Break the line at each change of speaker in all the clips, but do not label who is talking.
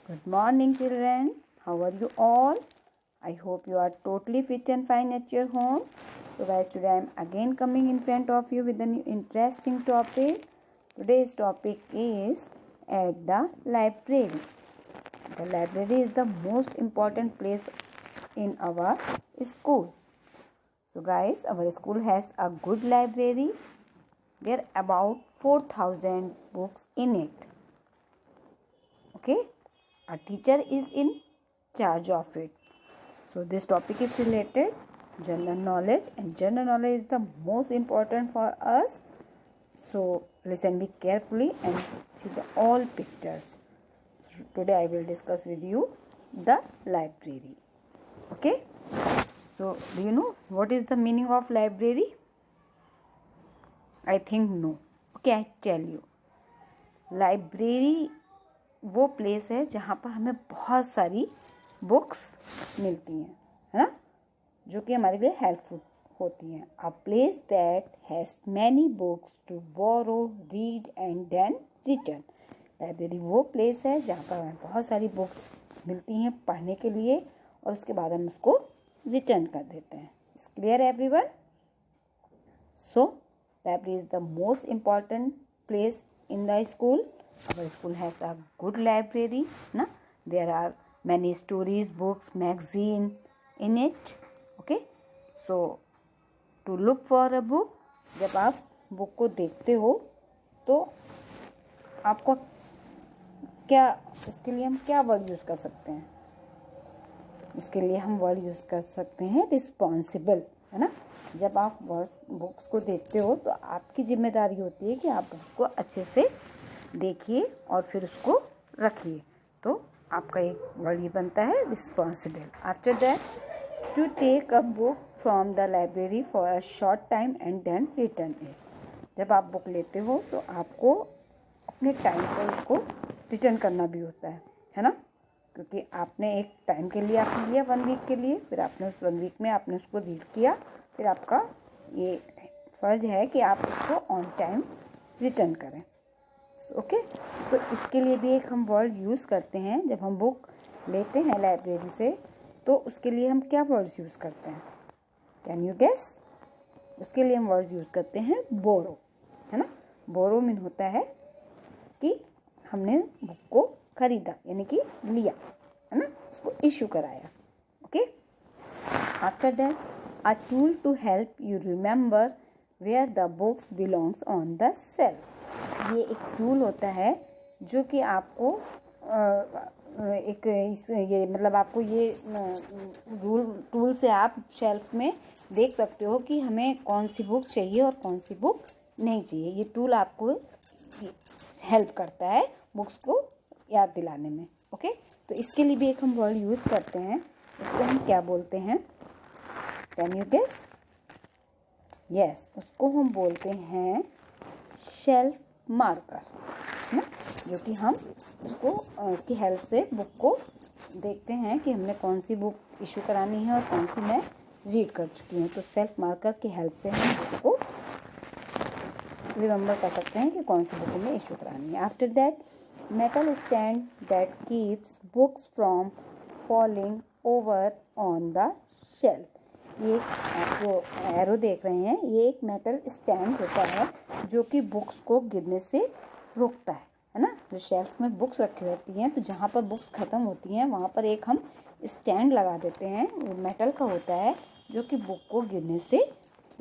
Good morning, children. How are you all? I hope you are totally fit and fine at your home. So guys, today I am again coming in front of you with an interesting topic. Today's topic is at the library. The library is the most important place in our school. So guys, our school has a good library. There are about 4,000 books in it. Okay, a teacher is in charge of it. So this topic is related general knowledge, and general knowledge is the most important for us. So listen me carefully and see all pictures. So today I will discuss with you the library. Okay, so do you know what is the meaning of library? I think no. Okay, I tell you. Library वो place है जहाँ पर हमें बहुत सारी books मिलती हैं, है ना, जो कि हमारे लिए हेल्पफुल होती हैं. A place that has many books to borrow, read and then return. Library वो प्लेस है जहाँ पर हमें बहुत सारी बुक्स मिलती हैं पढ़ने के लिए और उसके बाद हम उसको रिटर्न कर देते हैं. It's clear everyone? So library is the most important place in the school. Our school has a good library, na? There are many stories, books, magazine in it. Okay, so to look for a book, जब आप book को देखते हो तो आपको क्या, इसके लिए हम क्या वर्ड यूज़ कर सकते हैं? इसके लिए हम वर्ड यूज़ कर सकते हैं रिस्पॉन्सिबल, है ना. जब आप बुक्स को देखते हो तो आपकी जिम्मेदारी होती है कि आप बुक को अच्छे से देखिए और फिर उसको रखिए. तो आपका एक वर्ड ये बनता है responsible. After that, to take a book from the library for a short time and then return it. जब आप बुक लेते हो तो आपको अपने टाइम पर उसको रिटर्न करना भी होता है ना, क्योंकि आपने एक टाइम के लिए आपने लिया 1 वीक के लिए, फिर आपने उस 1 वीक में आपने उसको रीड किया, फिर आपका ये फ़र्ज है कि आप उसको ऑन टाइम रिटर्न करें. ओके, तो इसके लिए भी एक हम वर्ड यूज़ करते हैं. जब हम बुक लेते हैं लाइब्रेरी से तो उसके लिए हम क्या वर्ड्स यूज़ करते हैं? Can you guess? उसके लिए हम वर्ड्स यूज़ करते हैं बोरो, है ना. बोरो मीन होता है कि हमने बुक को खरीदा, यानी कि लिया, है ना, उसको इशू कराया. Okay, after that, a tool to help you remember where the books belongs on the shelf. ये एक टूल होता है जो कि आपको ये मतलब आपको ये टूल से आप शेल्फ में देख सकते हो कि हमें कौन सी बुक चाहिए और कौन सी बुक नहीं चाहिए. ये टूल आपको हेल्प करता है बुक्स को याद दिलाने में. ओके, तो इसके लिए भी एक हम वर्ड यूज़ करते हैं. इसको हम क्या बोलते हैं? Can you guess? यस, उसको हम बोलते हैं शेल्फ मार्कर, है ना, जो कि हम उसको उसकी हेल्प से बुक को देखते हैं कि हमने कौन सी बुक इशू करानी है और कौन सी मैं रीड कर चुकी हूँ. तो सेल्फ मार्कर की हेल्प से हम बुक को रिमेंबर कर सकते हैं कि कौन सी बुक हमें इशू करानी है. After that, metal stand that keeps books from falling over on the shelf. ये आप जो एरो देख रहे हैं, ये एक मेटल स्टैंड होता है जो कि बुक्स को गिरने से रोकता है ना. जो शेल्फ में बुक्स रखी रहती हैं तो जहाँ पर बुक्स ख़त्म होती हैं वहाँ पर एक हम स्टैंड लगा देते हैं, वो मेटल का होता है जो कि बुक को गिरने से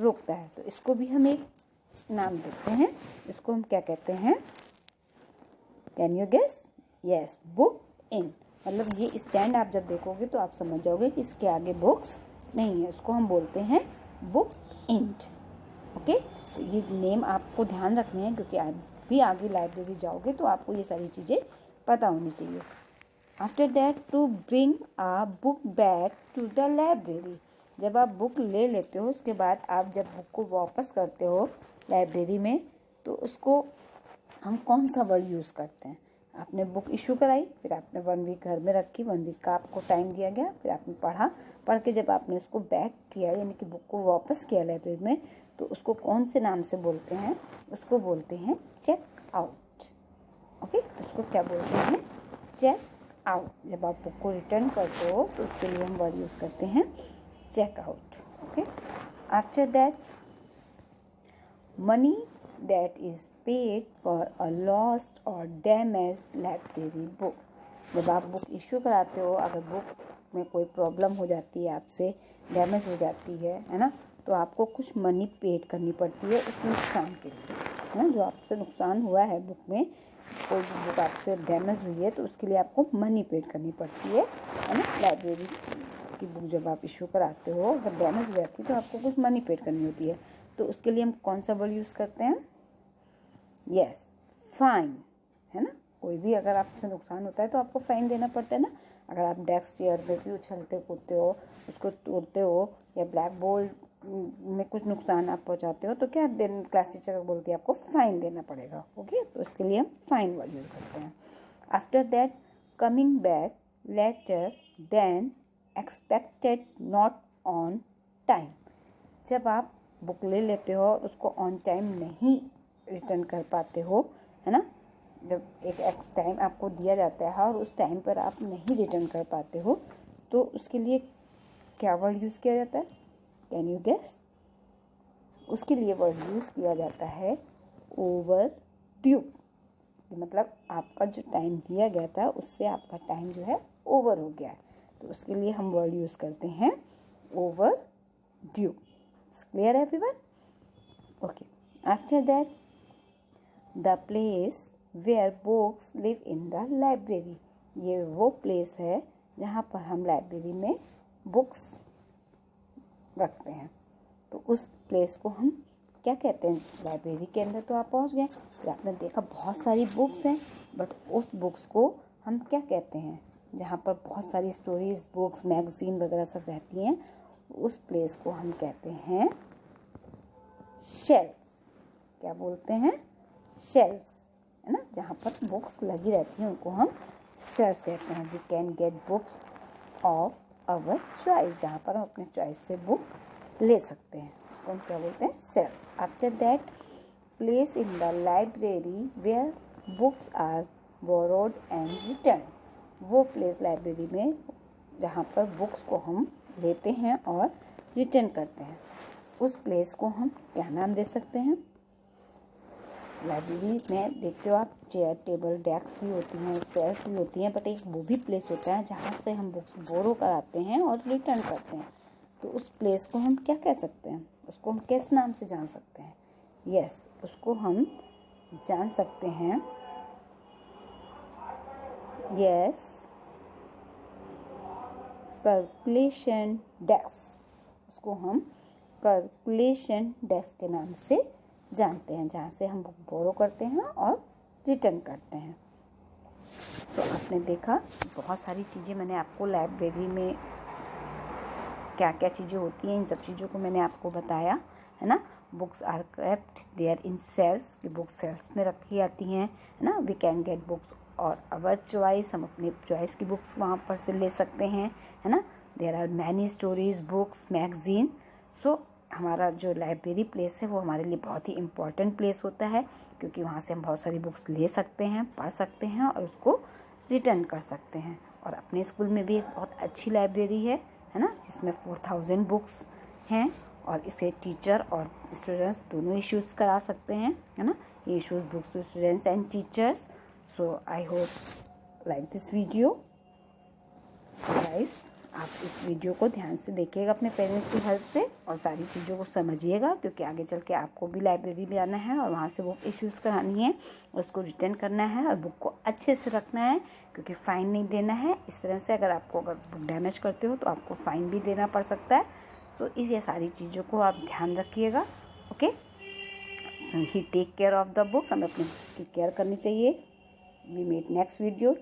रोकता है. तो इसको भी हम एक नाम देते हैं. इसको हम क्या कहते हैं? Can you guess? Yes, book in. मतलब ये स्टैंड आप जब देखोगे तो आप समझ जाओगे कि इसके आगे बुक्स नहीं है. उसको हम बोलते हैं बुक इंट. ओके, तो ये नेम आपको ध्यान रखने हैं क्योंकि आप भी आगे लाइब्रेरी जाओगे तो आपको ये सारी चीज़ें पता होनी चाहिए. After that, to bring a book back to the library. जब आप बुक ले लेते हो उसके बाद आप जब बुक को वापस करते हो लाइब्रेरी में तो उसको हम कौन सा वर्ड यूज़ करते हैं? आपने बुक इशू कराई, फिर आपने 1 वीक घर में रखी, 1 वीक का आपको टाइम दिया गया, फिर आपने पढ़ के जब आपने उसको बैक किया यानी कि बुक को वापस किया लाइब्रेरी में, तो उसको कौन से नाम से बोलते हैं? उसको बोलते हैं चेक आउट. ओके, उसको क्या बोलते हैं? Check out. जब आप बुक को रिटर्न करते हो तो उसके लिए हम वर्ड यूज़ करते हैं check out. Okay, after that money that is paid for a lost or damaged library book। जब आप बुक इश्यू कराते हो, अगर बुक में कोई प्रॉब्लम हो जाती है, आपसे डैमेज हो जाती है ना, तो आपको कुछ मनी पेड करनी पड़ती है उस नुकसान के लिए, है ना। जो आपसे नुकसान हुआ है बुक में, कोई बुक आपसे डैमेज हुई है तो उसके लिए आपको मनी पेड करनी पड़ती है ना। लाइब्रेरी की बुक जब आप इश्यू कराते हो, अगर डैमेज हो जाती है तो आपको कुछ मनी पेड करनी होती है। तो उसके लिए हम कौन सा वर्ड यूज़ करते हैं? यस, फाइन, है ना। कोई भी अगर आपसे नुकसान होता है तो आपको फाइन देना पड़ता है ना। अगर आप डेस्क चेयर पे भी उछलते कूदते हो, उसको तोड़ते हो, या ब्लैक बोर्ड में कुछ नुकसान आप पहुंचाते हो, तो क्या क्लास टीचर बोलती है आपको फाइन देना पड़ेगा। ओके, तो इसके लिए हम फाइन वर्ड यूज़ करते हैं। After that coming back later then expected not on time. जब आप बुक ले लेते हो और उसको ऑन टाइम नहीं रिटर्न कर पाते हो, है ना, जब एक टाइम आपको दिया जाता है और उस टाइम पर आप नहीं रिटर्न कर पाते हो, तो उसके लिए क्या वर्ड यूज़ किया जाता है? Can you guess? उसके लिए वर्ड यूज़ किया जाता है ओवर ड्यू। मतलब आपका जो टाइम दिया गया था उससे आपका टाइम जो है ओवर हो गया है, तो उसके लिए हम वर्ड यूज़ करते हैं over due. Clear everyone? Okay. After that, the place where books live in the library। ये वो प्लेस है जहाँ पर हम लाइब्रेरी में बुक्स रखते हैं। तो उस प्लेस को हम क्या कहते हैं? लाइब्रेरी के अंदर तो आप पहुँच गए, तो आपने देखा बहुत सारी बुक्स हैं, बट उस बुक्स को हम क्या कहते हैं? जहाँ पर बहुत सारी स्टोरीज, बुक्स, मैगजीन वगैरह सब रहती हैं, उस प्लेस को हम कहते हैं शेल्फ। क्या बोलते हैं? शेल्फ्स, है ना। जहाँ पर बुक्स लगी रहती हैं उनको हम शेल्फ्स कहते हैं। We can get books of our choice, जहाँ पर हम अपने चॉइस से बुक ले सकते हैं, उसको हम क्या बोलते हैं? Shelves. After that place in the library where books are borrowed and return. वो प्लेस लाइब्रेरी में जहाँ पर बुक्स को हम लेते हैं और रिटर्न करते हैं, उस प्लेस को हम क्या नाम दे सकते हैं? लाइब्रेरी में देखते हो आप, चेयर, टेबल, डेस्क भी होती हैं, शेल्फ भी होती हैं, बट एक वो भी प्लेस होता है जहाँ से हम बुक्स बोरो कराते हैं और रिटर्न करते हैं। तो उस प्लेस को हम क्या कह सकते हैं? उसको हम किस नाम से जान सकते हैं? यस, उसको हम जान सकते हैं, यस, कैलकुलेशन डेस्क। उसको हम कैलकुलेशन डेस्क के नाम से जानते हैं, जहाँ से हम बुक बोरो करते हैं और रिटर्न करते हैं। तो आपने देखा बहुत सारी चीज़ें मैंने आपको लाइब्रेरी में क्या क्या चीज़ें होती हैं, इन सब चीज़ों को मैंने आपको बताया, है ना। Books are kept there in shelves, की बुक सेल्स में रखी जाती हैं, है ना। वी कैन गेट बुक्स और अवर चॉइस, हम अपने चॉइस की बुक्स वहाँ पर से ले सकते हैं, है ना। There are many stories, books, magazine. So हमारा जो लाइब्रेरी प्लेस है वो हमारे लिए बहुत ही इम्पॉर्टेंट प्लेस होता है, क्योंकि वहाँ से हम बहुत सारी बुक्स ले सकते हैं, पढ़ सकते हैं और उसको रिटर्न कर सकते हैं। और अपने स्कूल में भी एक बहुत अच्छी लाइब्रेरी है ना, जिसमें 4000 बुक्स हैं, और इसके टीचर और स्टूडेंट्स दोनों इश्यूज़ करा सकते हैं, है ना। ये issues books to students and teachers. So I hope like this video guys. आप इस वीडियो को ध्यान से देखिएगा अपने पेरेंट्स की हेल्प से, और सारी चीज़ों को समझिएगा, क्योंकि आगे चल के आपको भी लाइब्रेरी में आना है और वहाँ से बुक इश्यूज़ करानी है, उसको रिटर्न करना है और बुक को अच्छे से रखना है, क्योंकि फ़ाइन नहीं देना है। इस तरह से अगर बुक डैमेज करते हो तो आपको फ़ाइन भी देना पड़ सकता है। सो ये सारी चीज़ों को आप ध्यान रखिएगा। Okay, so he take care of the books. हमें अपनी बुक्स की केयर करनी चाहिए। We met next video.